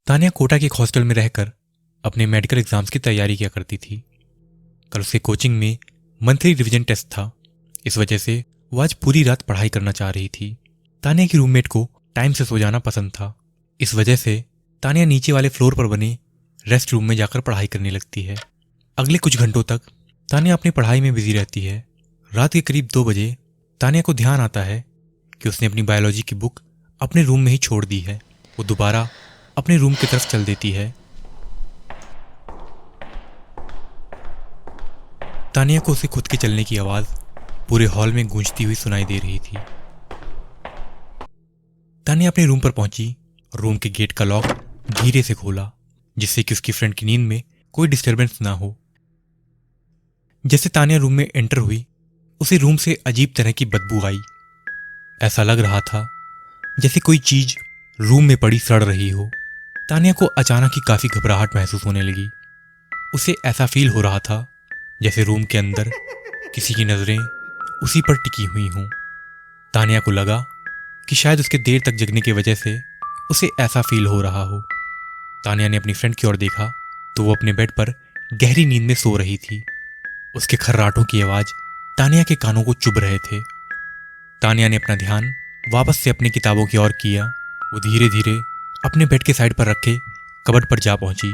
तानिया कोटा के एक हॉस्टल में रहकर अपने मेडिकल एग्जाम्स की तैयारी किया करती थी। कल उसके कोचिंग में मंथली रिवीजन टेस्ट था। इस वजह से वो आज पूरी रात पढ़ाई करना चाह रही थी। तानिया की रूममेट को टाइम से सो जाना पसंद था। इस वजह से तानिया नीचे वाले फ्लोर पर बने रेस्ट रूम में जाकर पढ़ाई करने लगती है। अगले कुछ घंटों तक तानिया अपनी पढ़ाई में बिजी रहती है। रात के करीब 2 बजे तानिया को ध्यान आता है कि उसने अपनी बायोलॉजी की बुक अपने रूम में ही छोड़ दी है। वो दोबारा अपने रूम की तरफ चल देती है। तानिया को उसे खुद के चलने की आवाज पूरे हॉल में गूंजती हुई सुनाई दे रही थी। तानिया अपने रूम पर पहुंची और रूम के गेट का लॉक धीरे से खोला, जिससे कि उसकी फ्रेंड की नींद में कोई डिस्टरबेंस ना हो। जैसे तानिया रूम में एंटर हुई, उसे रूम से अजीब तरह की बदबू आई। ऐसा लग रहा था जैसे कोई चीज रूम में पड़ी सड़ रही हो। तानिया को अचानक ही काफी घबराहट महसूस होने लगी। उसे ऐसा फील हो रहा था जैसे रूम के अंदर किसी की नजरें उसी पर टिकी हुई हों। तानिया को लगा कि शायद उसके देर तक जगने की वजह से उसे ऐसा फील हो रहा हो। तानिया ने अपनी फ्रेंड की ओर देखा तो वो अपने बेड पर गहरी नींद में सो रही थी। उसके खर्राटों की आवाज तानिया के कानों को चुभ रहे थे। तानिया ने अपना ध्यान वापस से अपनी किताबों की ओर किया। वो धीरे धीरे अपने बेड के साइड पर रखे कबर्ड पर जा पहुंची।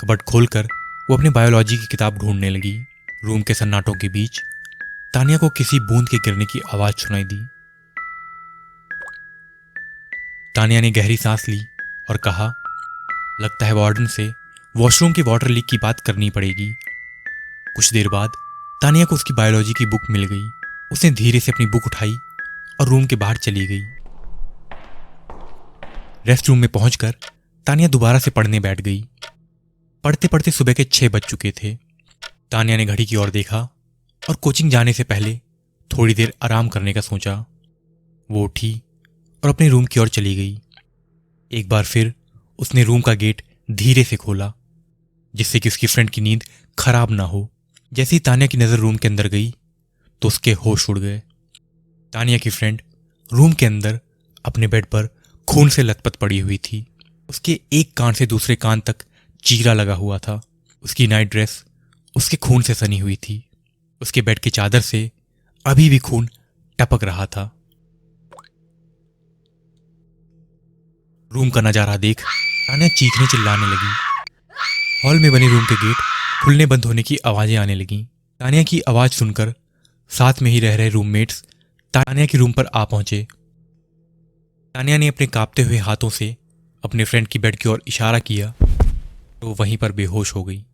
कबर्ड खोलकर वो अपनी बायोलॉजी की किताब ढूंढने लगी। रूम के सन्नाटों के बीच तानिया को किसी बूंद के गिरने की आवाज सुनाई दी। तानिया ने गहरी सांस ली और कहा, लगता है वार्डन से वॉशरूम के वाटर लीक की बात करनी पड़ेगी। कुछ देर बाद तानिया को उसकी बायोलॉजी की बुक मिल गई। उसने धीरे से अपनी बुक उठाई और रूम के बाहर चली गई। रेस्ट रूम में पहुंचकर तानिया दोबारा से पढ़ने बैठ गई। पढ़ते पढ़ते सुबह के 6 बज चुके थे। तानिया ने घड़ी की ओर देखा और कोचिंग जाने से पहले थोड़ी देर आराम करने का सोचा। वो उठी और अपने रूम की ओर चली गई। एक बार फिर उसने रूम का गेट धीरे से खोला, जिससे कि उसकी फ्रेंड की नींद खराब ना हो। जैसे ही तानिया की नजर रूम के अंदर गई तो उसके होश उड़ गए। तानिया की फ्रेंड रूम के अंदर अपने बेड पर खून से लथपथ पड़ी हुई थी। उसके एक कान से दूसरे कान तक चीरा लगा हुआ था। उसकी नाइट ड्रेस उसके खून से सनी हुई थी। उसके बेड की चादर से अभी भी खून टपक रहा था। रूम का नजारा देख तानिया चीखने चिल्लाने लगी। हॉल में बने रूम के गेट खुलने बंद होने की आवाजें आने लगीं। तानिया की आवाज सुनकर साथ में ही रह रहे रूममेट्स तानिया के रूम पर आ पहुंचे। तानिया ने अपने कांपते हुए हाथों से अपने फ्रेंड की बेड की ओर इशारा किया तो वहीं पर बेहोश हो गई।